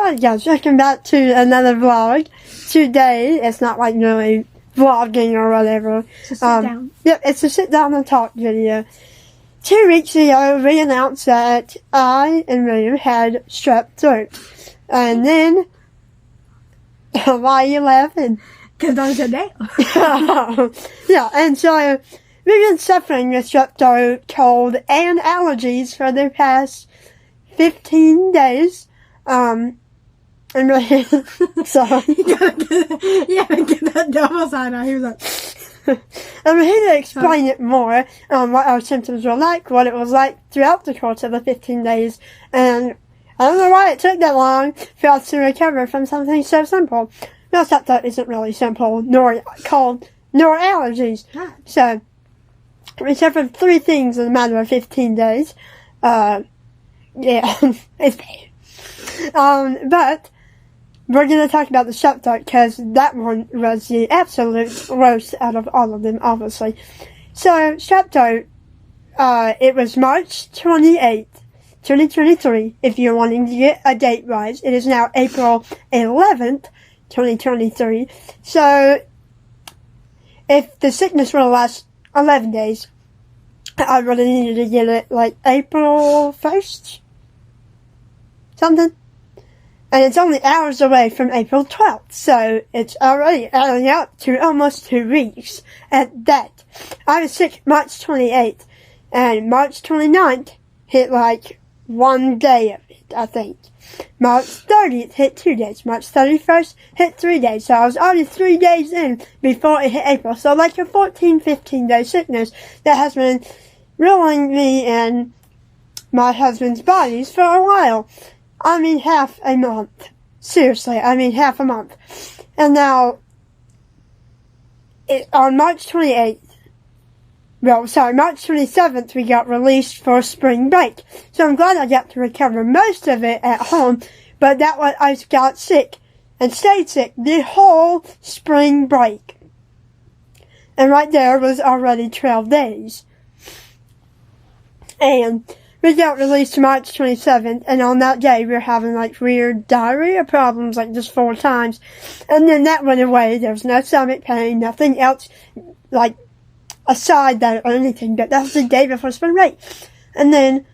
Alright guys, welcome back to another vlog. Today, it's not like really vlogging or whatever. It's a sit down. Yep, it's a sit down and talk video. 2 weeks ago, we announced that I and William had strep throat. And then, why are you laughing? Because I said that. Yeah, and so, we've been suffering with strep throat, cold, and allergies for the past 15 days. And really, sorry. You gotta get that double side out. He was like, I'm here to explain it more, what our symptoms were like, what it was like throughout the course of the 15 days, and I don't know why it took that long for us to recover from something so simple. No, strep throat isn't really simple, nor cold, nor allergies. So, we suffered 3 things in a matter of 15 days. Yeah, it's bad. But we're going to talk about the strep throat because that one was the absolute worst out of all of them, obviously. So, strep throat, it was March 28th, 2023, if you're wanting to get a date-wise. It is now April 11th, 2023. So, if the sickness will last 11 days, I really needed to get it like April 1st? Something. And it's only hours away from April 12th, so it's already adding up to almost 2 weeks at that. I was sick March 28th, and March 29th hit like 1 day of it, I think. March 30th hit 2 days. March 31st hit 3 days. So I was already 3 days in before it hit April. So like a 15 day sickness that has been ruining me and my husband's bodies for a while. I mean, half a month. Seriously, I mean, half a month. And now, on March 28th, March 27th, we got released for spring break. So I'm glad I got to recover most of it at home, but that was, I got sick and stayed sick the whole spring break. And right there was already 12 days. And we got released March 27th, and on that day we were having like weird diarrhea problems, like just 4 times. And then that went away. There was no stomach pain, nothing else, like, aside that or anything, but that was the day before spring break. And then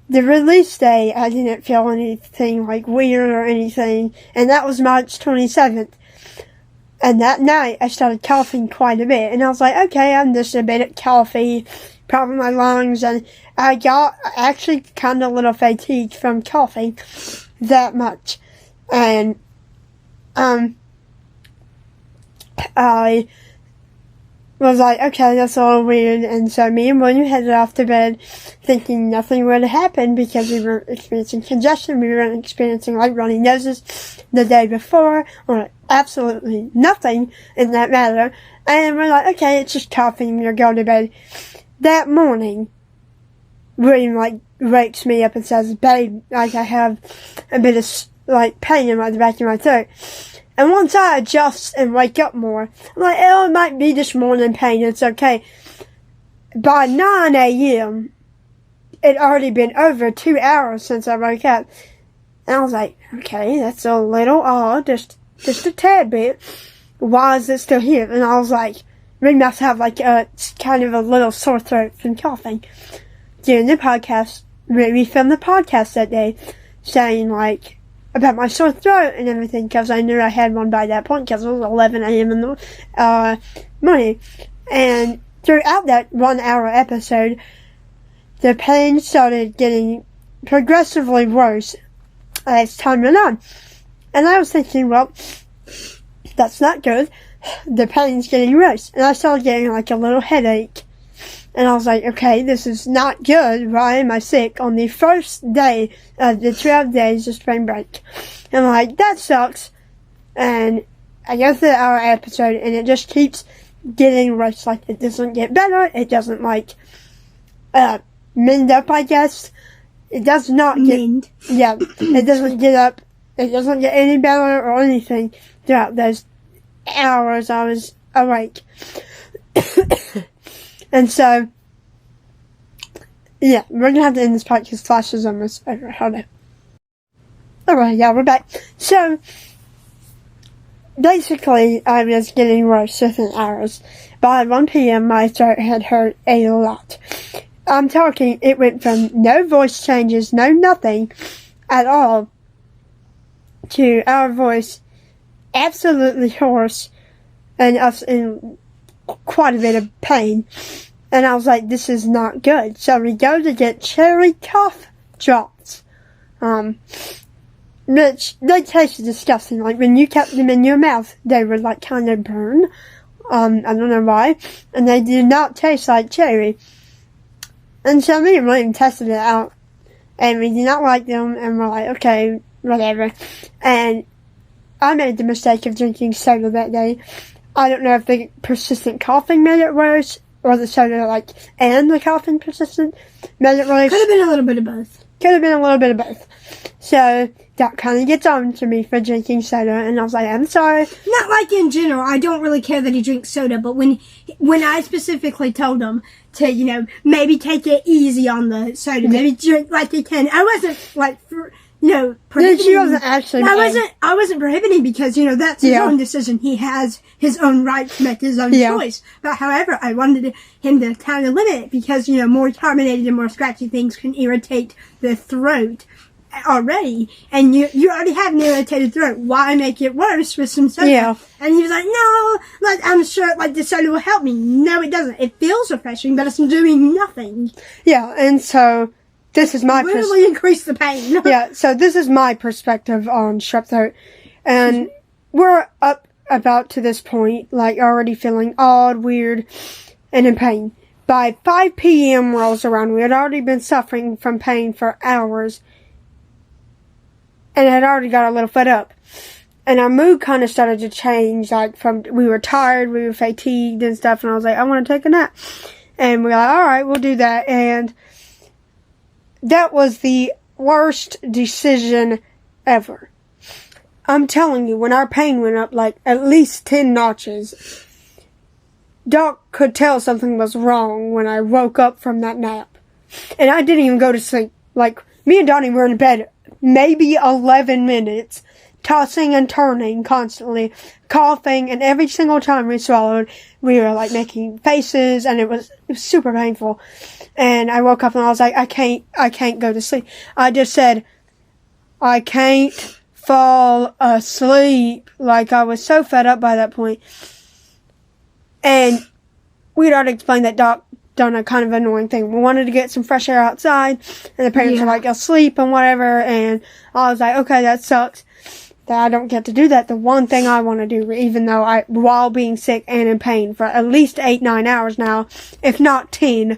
the release day, I didn't feel anything like weird or anything, and that was March 27th. And that night I started coughing quite a bit, and I was like, okay, I'm just a bit coughy, problem with my lungs, and I got actually kind of a little fatigued from coughing that much. And I was like, okay, that's a little weird. And so me and William headed off to bed thinking nothing would happen because we were experiencing congestion. We weren't experiencing like runny noses the day before, or absolutely nothing in that matter. And we're like, okay, it's just coughing. We'll go to bed. That morning, William like wakes me up and says, babe, like I have a bit of like pain in the back of my throat. And once I adjust and wake up more, I'm like, oh, it might be just morning pain, it's okay. By 9 a.m., it already been over 2 hours since I woke up. And I was like, okay, that's a little odd, just a tad bit. Why is it still here? And I was like, we must have like a kind of a little sore throat from coughing. During the podcast, we filmed the podcast that day, saying like, about my sore throat and everything, because I knew I had one by that point, because it was 11 a.m. in the morning. And throughout that 1 hour episode, the pain started getting progressively worse as time went on. And I was thinking, well, that's not good. The pain's getting worse. And I started getting like a little headache. And I was like, okay, this is not good. Why am I sick on the first day of the 12 days of spring break? And I'm like, that sucks. And I go through our episode, and it just keeps getting worse. Like, it doesn't get better. It doesn't, like, mend up, I guess. It does not get... Yeah, it doesn't get up. It doesn't get any better or anything throughout those hours I was awake. And so, yeah, we're gonna have to end this part because Flash is almost over. Hold on. Alright, yeah, we're back. So, basically, I was getting worse within hours. By 1 p.m., my throat had hurt a lot. I'm talking, it went from no voice changes, no nothing at all, to our voice absolutely hoarse, and us in quite a bit of pain. And I was like, this is not good. So we go to get cherry cough drops. Which, they tasted disgusting. Like, when you kept them in your mouth, they would, like, kind of burn. I don't know why. And they did not taste like cherry. And so me and William tested it out. And we did not like them. And we're like, okay, whatever. And I made the mistake of drinking soda that day. I don't know if the persistent coughing made it worse, or the soda, like, and the coughing persistent made it worse. Could have been a little bit of both. Could have been a little bit of both. So, that kind of gets on to me for drinking soda, and I was like, I'm sorry. Not like in general. I don't really care that he drinks soda, but when I specifically told him to, you know, maybe take it easy on the soda, maybe drink like he can. I wasn't like, prohibiting. She wasn't actually. I wasn't prohibiting because, you know, that's his own decision. He has his own right to make his own choice. But however, I wanted him to kind of limit it because, you know, more carbonated and more scratchy things can irritate the throat already, and you already have an irritated throat. Why make it worse with some soda? Yeah. And he was like, no, like, I'm sure like the soda will help me. No, it doesn't. It feels refreshing, but it's doing nothing. Yeah, and so this is my literally increase the pain. Yeah, so this is my perspective on strep throat, and we're up about to this point, like, already feeling odd, weird, and in pain. By 5 p.m. rolls around, we had already been suffering from pain for hours, and had already got a little fed up. And our mood kind of started to change, like, from, we were tired, we were fatigued and stuff, and I was like, I want to take a nap. And we were like, alright, we'll do that. And that was the worst decision ever. I'm telling you, when our pain went up, like, at least 10 notches, Doc could tell something was wrong when I woke up from that nap. And I didn't even go to sleep. Like, me and Donnie were in bed maybe 11 minutes, tossing and turning constantly, coughing, and every single time we swallowed, we were, like, making faces, and it was super painful. And I woke up and I was like, I can't go to sleep. I just said, I can't fall asleep. Like, I was so fed up by that point. And we'd already explained that Doc done a kind of annoying thing. We wanted to get some fresh air outside, and the parents were like, asleep and whatever, and I was like, okay, that sucks that I don't get to do that. The one thing I want to do, even though while being sick and in pain for at least 8-9 hours now, if not 10,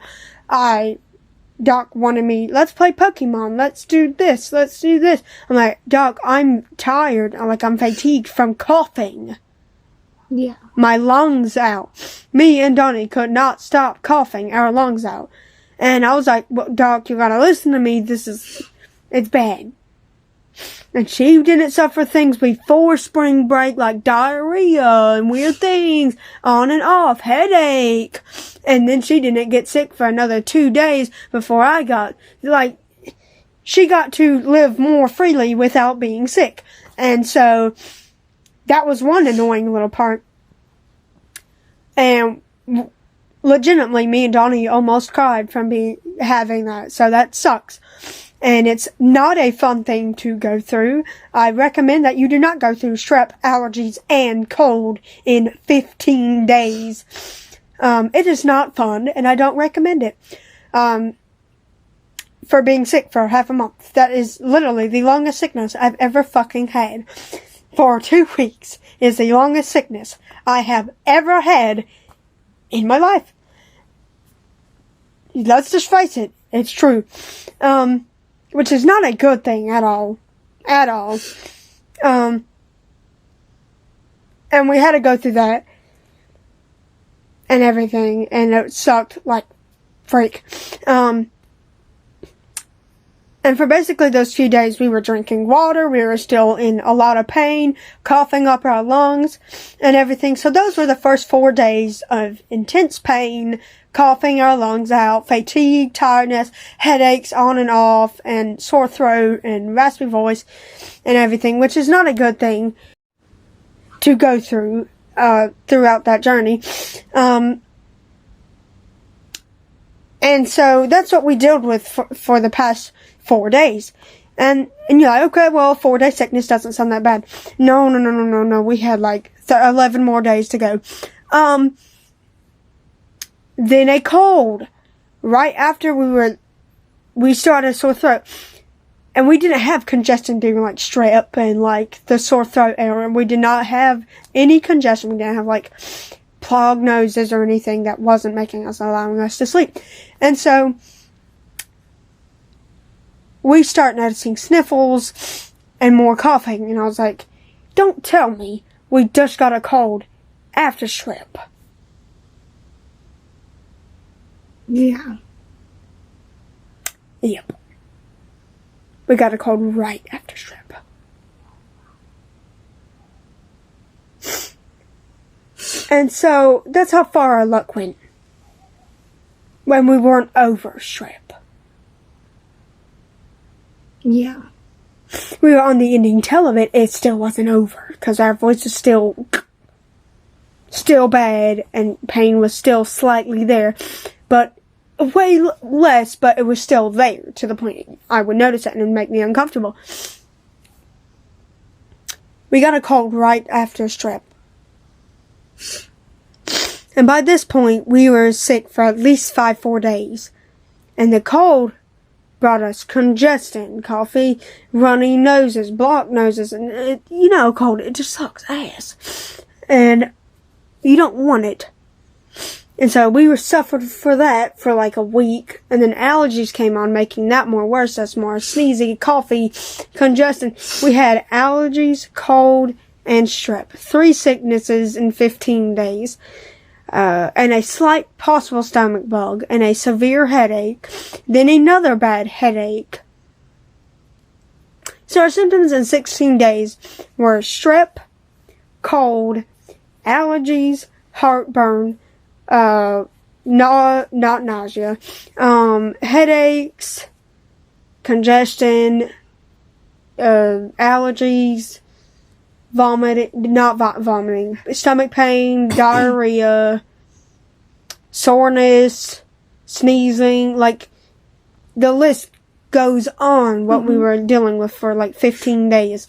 Doc wanted me, let's play Pokemon, let's do this. I'm like, Doc, I'm tired, I'm fatigued from coughing. Yeah. My lungs out. Me and Donnie could not stop coughing our lungs out. And I was like, well, Doc, you gotta listen to me. It's bad. And she didn't suffer things before spring break, like diarrhea and weird things, on and off, headache. And then she didn't get sick for another 2 days before I got, she got to live more freely without being sick. And so, that was one annoying little part. And legitimately, me and Donnie almost cried from having that. So that sucks. And it's not a fun thing to go through. I recommend that you do not go through strep, allergies, and cold in 15 days. It is not fun, and I don't recommend it. For being sick for half a month. That is literally the longest sickness I've ever fucking had. For 2 weeks is the longest sickness I have ever had in my life. Let's just face it. It's true. Which is not a good thing at all. At all. And we had to go through that. And everything. And it sucked like freak. And for basically those few days, we were drinking water, we were still in a lot of pain, coughing up our lungs, and everything. So those were the first 4 days of intense pain, coughing our lungs out, fatigue, tiredness, headaches on and off, and sore throat, and raspy voice, and everything, which is not a good thing to go through, throughout that journey. And so that's what we dealt with for the past 4 days. And you're like, okay, well, 4-day sickness doesn't sound that bad. No. We had like 11 more days to go. Then a cold. Right after we started a sore throat. And we didn't have congestion being like strep and like the sore throat area. We did not have any congestion. We didn't have like clogged noses or anything that wasn't allowing us to sleep. And so we start noticing sniffles and more coughing. And I was like, don't tell me we just got a cold after strep. Yeah. Yep. We got a cold right after strep. And so that's how far our luck went when we weren't over strep. Yeah. We were on the ending tail of it. It still wasn't over because our voice was still bad and pain was still slightly there, but way less, but it was still there to the point I would notice it and it would make me uncomfortable. We got a cold right after strep. And by this point, we were sick for at least 4 days. And the cold brought us congestion, coffee, runny noses, blocked noses, and cold, it just sucks ass. And you don't want it. And so we were suffered for that for like a week. And then allergies came on, making that more worse. That's more sneezy, coffee, congestion. We had allergies, cold, and strep. 3 sicknesses in 15 days. And a slight possible stomach bug. And a severe headache. Then another bad headache. So our symptoms in 16 days were strep, cold, allergies, heartburn, not nausea, headaches, congestion, allergies, vomiting, stomach pain, diarrhea, soreness, sneezing, like, the list goes on what we were dealing with for like 15 days.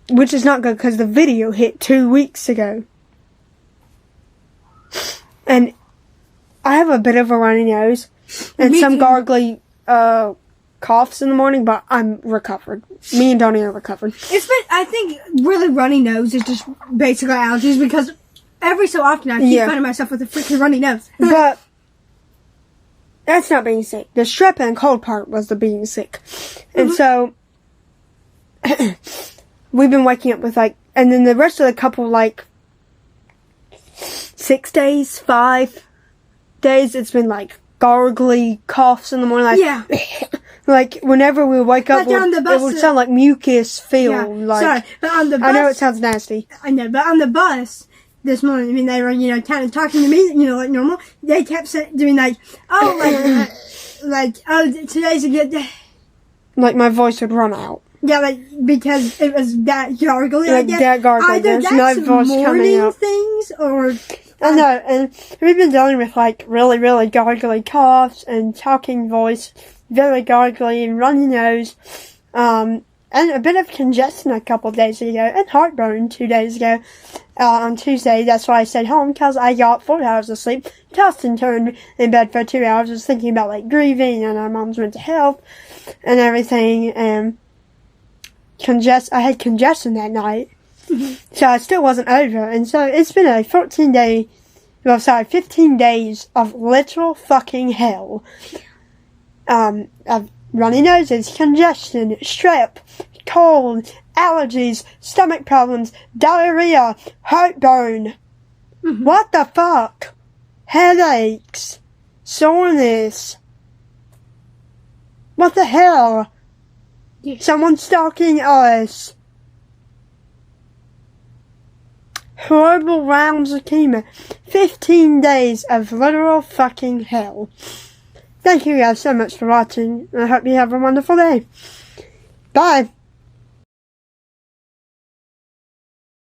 Which is not good because the video hit 2 weeks ago. And I have a bit of a runny nose and Me some too. gargly coughs in the morning, but I'm recovered. Me and Donny are recovered. I think really runny nose is just basically allergies because every so often I keep finding myself with a freaking runny nose. But that's not being sick. The strep and cold part was the being sick. And so we've been waking up with like, and then the rest of the couple, like 6 days, 5 days, it's been like gargly coughs in the morning. Like, yeah. Like whenever we wake up, Like on the bus, it would sound like mucus filled. Yeah. Like, sorry, but on the bus, I know it sounds nasty. I know, but on the bus this morning, I mean, they were, kind of talking to me, like normal. They kept doing like, oh, oh, today's a good day. Like my voice would run out. Yeah, like, because it was that gargly. Like that gargly. Either There's no voice coming morning out. things, or... I know, and we've been dealing with like really, really gargly coughs and talking voice, very gargly and runny nose, and a bit of congestion a couple of days ago, and heartburn 2 days ago, on Tuesday. That's why I stayed home, because I got 4 hours of sleep, tossed and turned in bed for 2 hours, just thinking about like grieving and our mom's mental health and everything, and I had congestion that night. So it still wasn't over, and so it's been a 15 days of literal fucking hell. Of runny noses, congestion, strep, cold, allergies, stomach problems, diarrhea, heartburn. What the fuck? Headaches, soreness. What the hell? Yeah. Someone's stalking us. Horrible rounds of chemo. 15 days of literal fucking hell. Thank you guys so much for watching. I hope you have a wonderful day. Bye.